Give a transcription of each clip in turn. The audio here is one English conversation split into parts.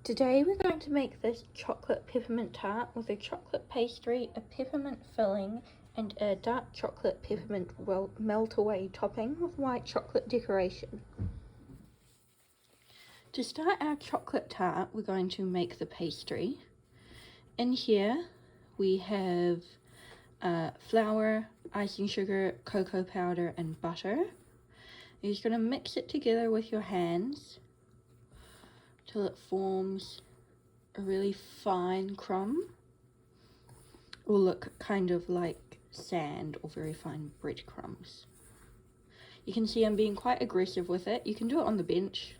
Today we're going to make this chocolate peppermint tart with a chocolate pastry, a peppermint filling, and a dark chocolate peppermint melt away topping with white chocolate decoration. To start our chocolate tart, we're going to make the pastry. In here we have flour, icing sugar, cocoa powder, and butter. You're just going to mix it together with your hands till it forms a really fine crumb. It will look kind of like sand or very fine breadcrumbs. You can see I'm being quite aggressive with it. You can do it on the bench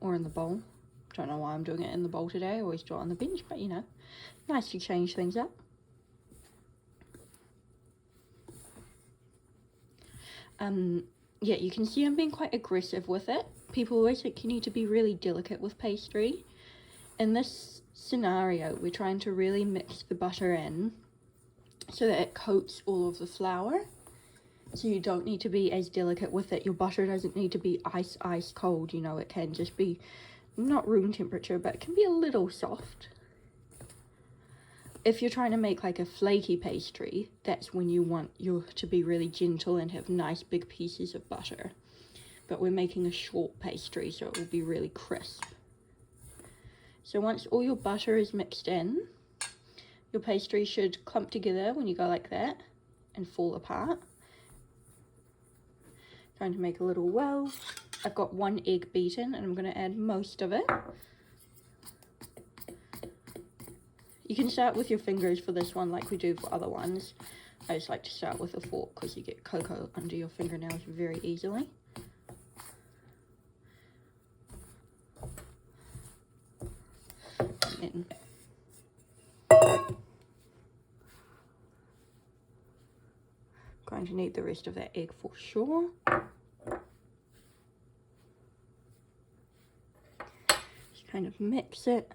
or in the bowl. Don't know why I'm doing it in the bowl today. I always do it on the bench, but you know, nice to change things up. Yeah, you can see I'm being quite aggressive with it. People always think you need to be really delicate with pastry. In this scenario, we're trying to really mix the butter in so that it coats all of the flour. So you don't need to be as delicate with it. Your butter doesn't need to be ice cold, you know, it can just be not room temperature, but it can be a little soft. If you're trying to make like a flaky pastry, that's when you want to be really gentle and have nice big pieces of butter. But we're making a short pastry, so it will be really crisp. So once all your butter is mixed in, your pastry should clump together when you go like that and fall apart. Trying to make a little well. I've got 1 egg beaten and I'm going to add most of it. You can start with your fingers for this one like we do for other ones. I just like to start with a fork because you get cocoa under your fingernails very easily. And going to need the rest of that egg for sure. Just kind of mix it.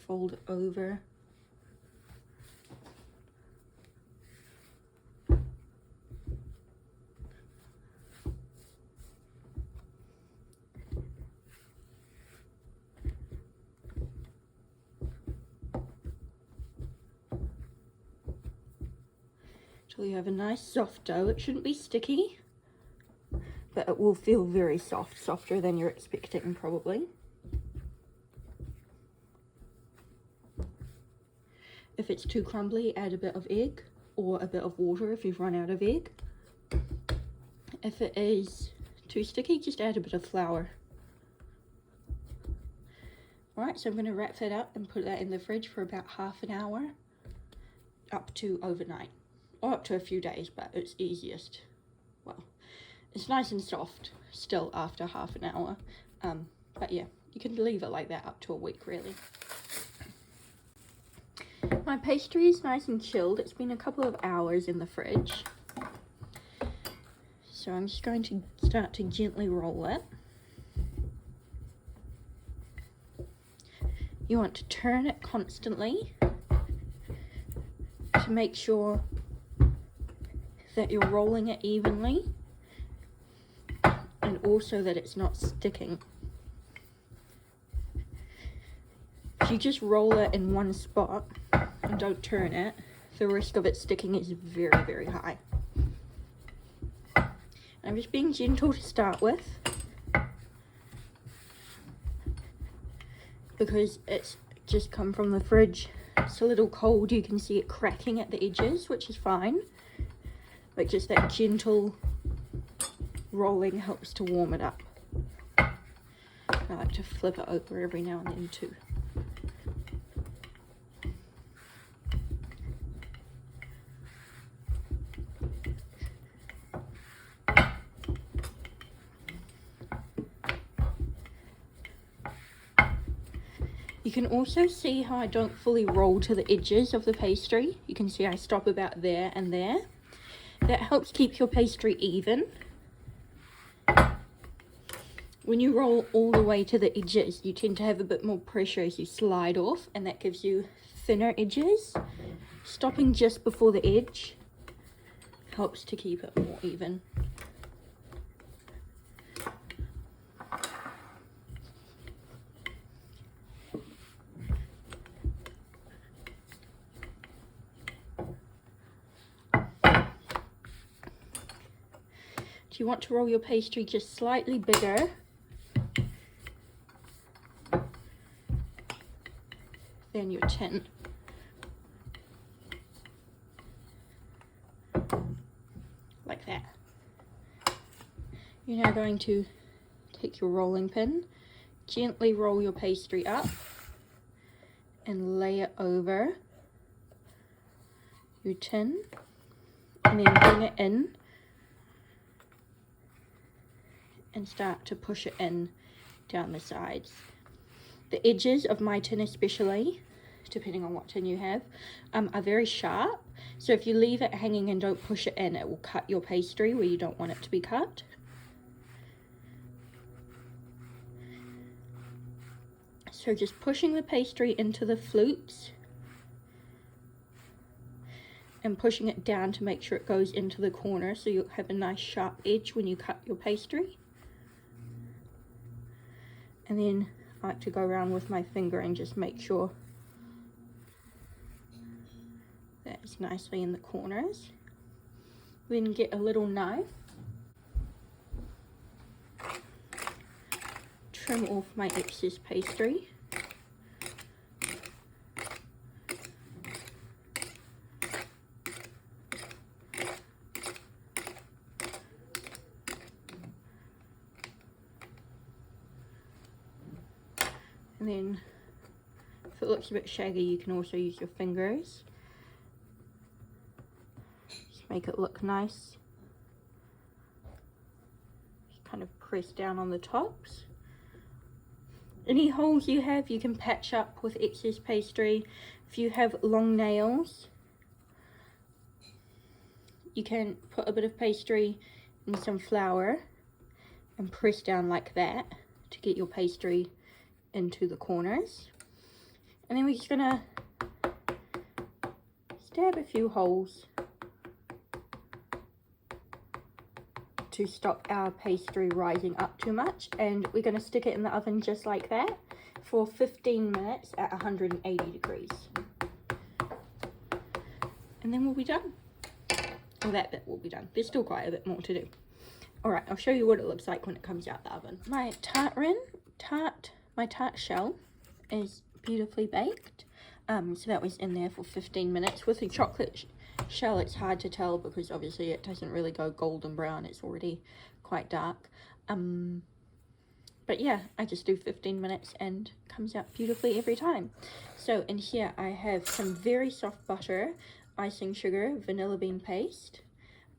Fold it over. Till you have a nice soft dough. It shouldn't be sticky, but it will feel very soft, softer than you're expecting probably. If it's too crumbly, add a bit of egg or a bit of water if you've run out of egg. If it is too sticky, just add a bit of flour. Alright, so I'm going to wrap that up and put that in the fridge for about half an hour, up to overnight, or up to a few days, but it's easiest. Well, it's nice and soft still after half an hour, but yeah, you can leave it like that up to a week really. My pastry is nice and chilled. It's been a couple of hours in the fridge. So I'm just going to start to gently roll it. You want to turn it constantly to make sure that you're rolling it evenly and also that it's not sticking. If you just roll it in one spot and don't turn it, the risk of it sticking is very, very high. I'm just being gentle to start with because it's just come from the fridge. It's a little cold. You can see it cracking at the edges, which is fine, but just that gentle rolling helps to warm it up. I like to flip it over every now and then too. You can also see how I don't fully roll to the edges of the pastry. You can see I stop about there and there. That helps keep your pastry even. When you roll all the way to the edges, you tend to have a bit more pressure as you slide off, and that gives you thinner edges. Stopping just before the edge helps to keep it more even. you want to roll your pastry just slightly bigger than your tin. Like that. You're now going to take your rolling pin, gently roll your pastry up and lay it over your tin, and then bring it in and start to push it in down the sides. The edges of my tin especially, depending on what tin you have, are very sharp. So if you leave it hanging and don't push it in, it will cut your pastry where you don't want it to be cut. So just pushing the pastry into the flutes and pushing it down to make sure it goes into the corner so you'll have a nice sharp edge when you cut your pastry. And then I like to go around with my finger and just make sure that it's nicely in the corners. Then get a little knife, trim off my excess pastry. And then if it looks a bit shaggy, you can also use your fingers. Just make it look nice. Just kind of press down on the tops. Any holes you have, you can patch up with excess pastry. If you have long nails, you can put a bit of pastry in some flour and press down like that to get your pastry into the corners. And then we're just gonna stab a few holes to stop our pastry rising up too much, and we're gonna stick it in the oven just like that for 15 minutes at 180 degrees. And then we'll be done. Well, that bit will be done. There's still quite a bit more to do. Alright, I'll show you what it looks like when it comes out the oven. My tart shell is beautifully baked. So that was in there for 15 minutes. With the chocolate shell, it's hard to tell because obviously it doesn't really go golden brown. It's already quite dark. But yeah, I just do 15 minutes and it comes out beautifully every time. So in here I have some very soft butter, icing sugar, vanilla bean paste.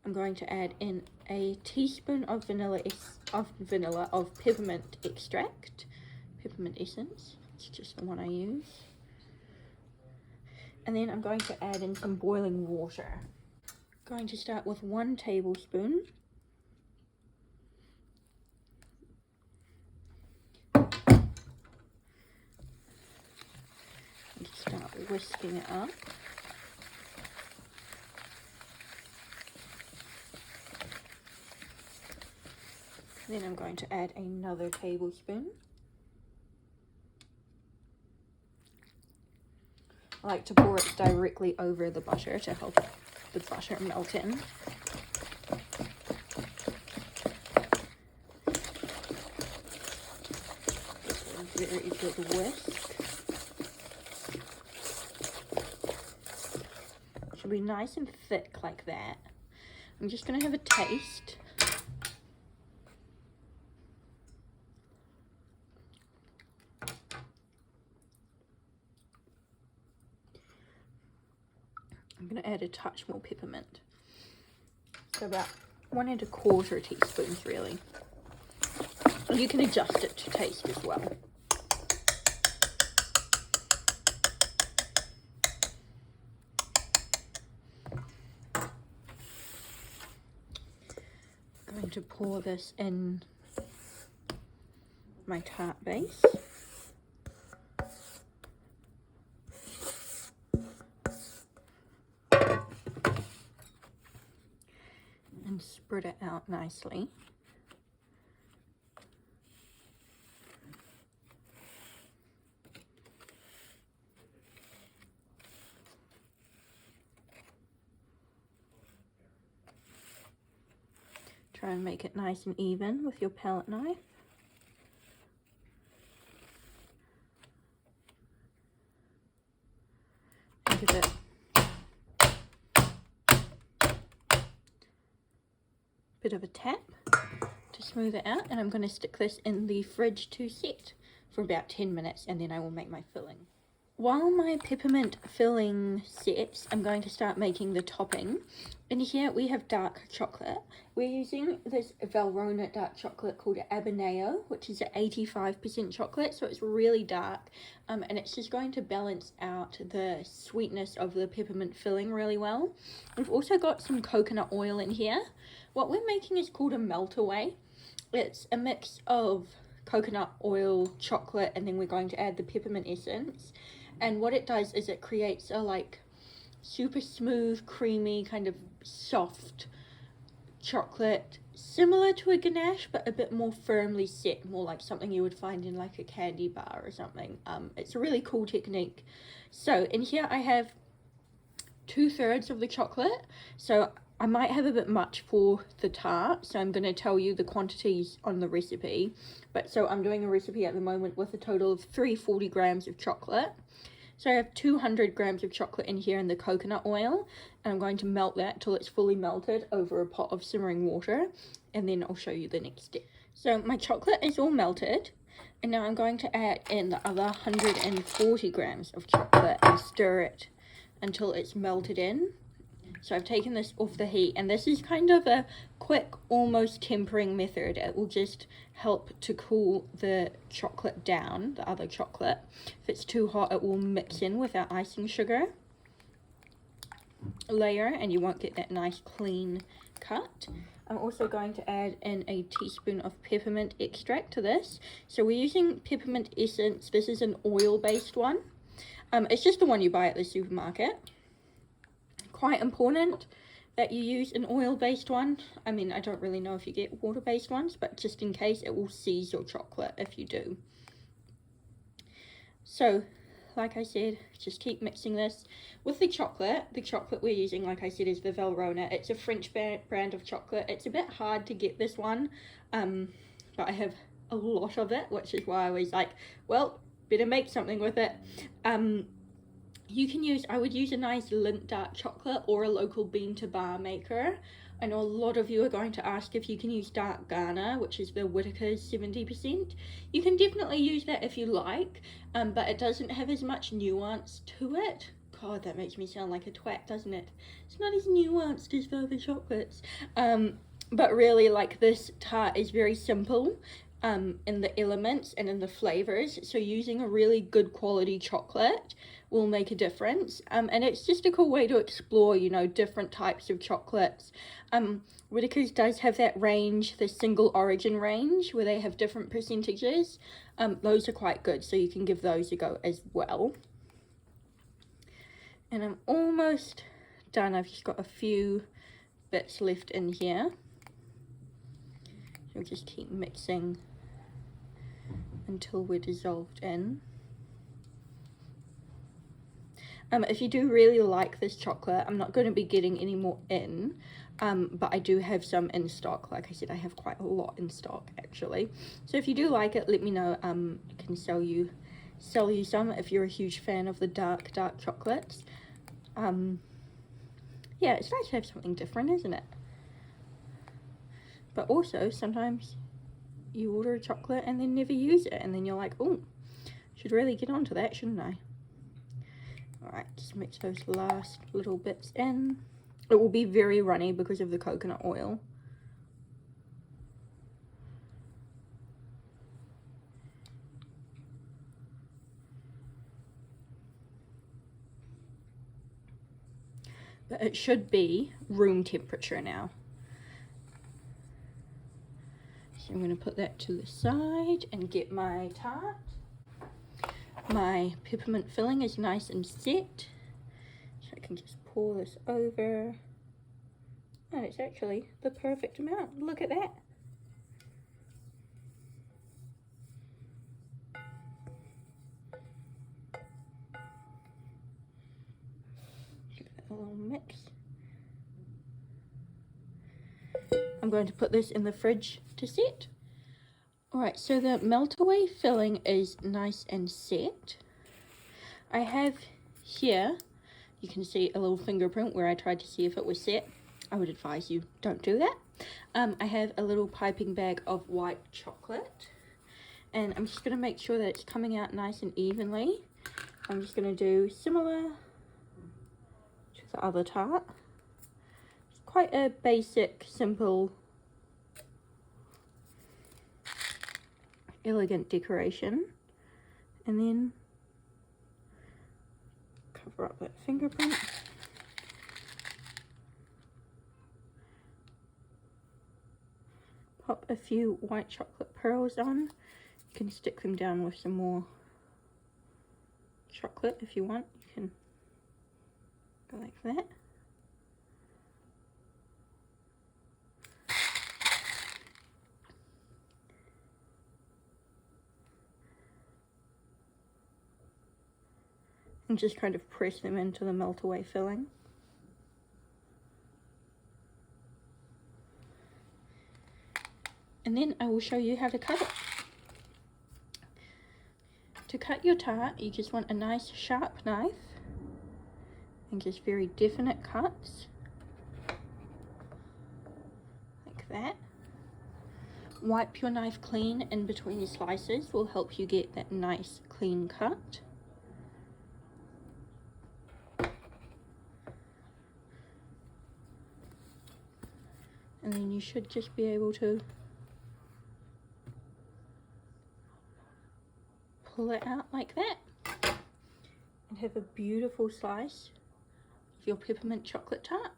I'm going to add in a teaspoon of peppermint extract. Peppermint essence, it's just the one I use. And then I'm going to add in some boiling water. I'm going to start with 1 tablespoon. And start whisking it up. Then I'm going to add another tablespoon. I like to pour it directly over the butter to help the butter melt in. Very good whisk. Should be nice and thick like that. I'm just going to have a taste. I'm going to add a touch more peppermint. So about 1 1/4 teaspoons really. You can adjust it to taste as well. I'm going to pour this in my tart base. And spread it out nicely. Try and make it nice and even with your palette knife. And give it a bit of a tap to smooth it out, and I'm going to stick this in the fridge to set for about 10 minutes, and then I will make my filling. While my peppermint filling sets, I'm going to start making the topping. In here we have dark chocolate. We're using this Valrhona dark chocolate called Aberneo, which is an 85% chocolate, so it's really dark, and it's just going to balance out the sweetness of the peppermint filling really well. We've also got some coconut oil in here. What we're making is called a melt away. It's a mix of coconut oil, chocolate, and then we're going to add the peppermint essence. And what it does is it creates a like super smooth, creamy, kind of soft chocolate, similar to a ganache, but a bit more firmly set, more like something you would find in like a candy bar or something. It's a really cool technique. So in here I have 2/3 of the chocolate. So I might have a bit much for the tart, so I'm going to tell you the quantities on the recipe. But so I'm doing a recipe at the moment with a total of 340 grams of chocolate. So I have 200 grams of chocolate in here in the coconut oil, and I'm going to melt that till it's fully melted over a pot of simmering water, and then I'll show you the next step. So my chocolate is all melted, and now I'm going to add in the other 140 grams of chocolate and stir it until it's melted in. So I've taken this off the heat, and this is kind of a quick, almost tempering method. It will just help to cool the chocolate down, the other chocolate. If it's too hot, it will mix in with our icing sugar layer, and you won't get that nice clean cut. I'm also going to add in a teaspoon of peppermint extract to this. So we're using peppermint essence. This is an oil-based one. It's just the one you buy at the supermarket. Quite important that you use an oil-based one. I mean, I don't really know if you get water-based ones, but just in case, it will seize your chocolate if you do. So, like I said, just keep mixing this. With the chocolate we're using, like I said, is the Valrhona. It's a French brand of chocolate. It's a bit hard to get this one, but I have a lot of it, which is why I was like, well, better make something with it. You can use, I would use a nice Lindt dark chocolate or a local bean to bar maker. I know a lot of you are going to ask if you can use dark Ghana, which is the Whittaker's 70%. You can definitely use that if you like, but it doesn't have as much nuance to it. God, that makes me sound like a twat, doesn't it? It's not as nuanced as other chocolates. But really, like, this tart is very simple in the elements and in the flavors, so using a really good quality chocolate will make a difference, and it's just a cool way to explore, you know, different types of chocolates. Whittaker's does have that range, the single origin range, where they have different percentages. Those are quite good, so you can give those a go as well. And I'm almost done. I've just got a few bits left in here. So just keep mixing until we're dissolved in. If you do really like this chocolate, I'm not going to be getting any more in, but I do have some in stock. Like I said, I have quite a lot in stock actually. So if you do like it, let me know. I can sell you some if you're a huge fan of the dark chocolates. Yeah, it's nice to have something different, isn't it? But also sometimes you order a chocolate and then never use it, and then you're like, oh, should really get onto that, shouldn't I? Alright, just mix those last little bits in. It will be very runny because of the coconut oil. But it should be room temperature now. So I'm going to put that to the side and get my tart. My peppermint filling is nice and set, so I can just pour this over, and it's actually the perfect amount. Look at that. Give it a little mix. I'm going to put this in the fridge to set. Alright, so the melt-away filling is nice and set. I have here, you can see a little fingerprint where I tried to see if it was set. I would advise you don't do that. I have a little piping bag of white chocolate, and I'm just going to make sure that it's coming out nice and evenly. I'm just going to do similar to the other tart. It's quite a basic, simple, elegant decoration. And then cover up that fingerprint. Pop a few white chocolate pearls on. You can stick them down with some more chocolate if you want. You can go like that. And just kind of press them into the melt-away filling. And then I will show you how to cut it. To cut your tart, you just want a nice sharp knife and just very definite cuts, like that. Wipe your knife clean in between your slices, will help you get that nice clean cut. And then you should just be able to pull it out like that and have a beautiful slice of your peppermint chocolate tart.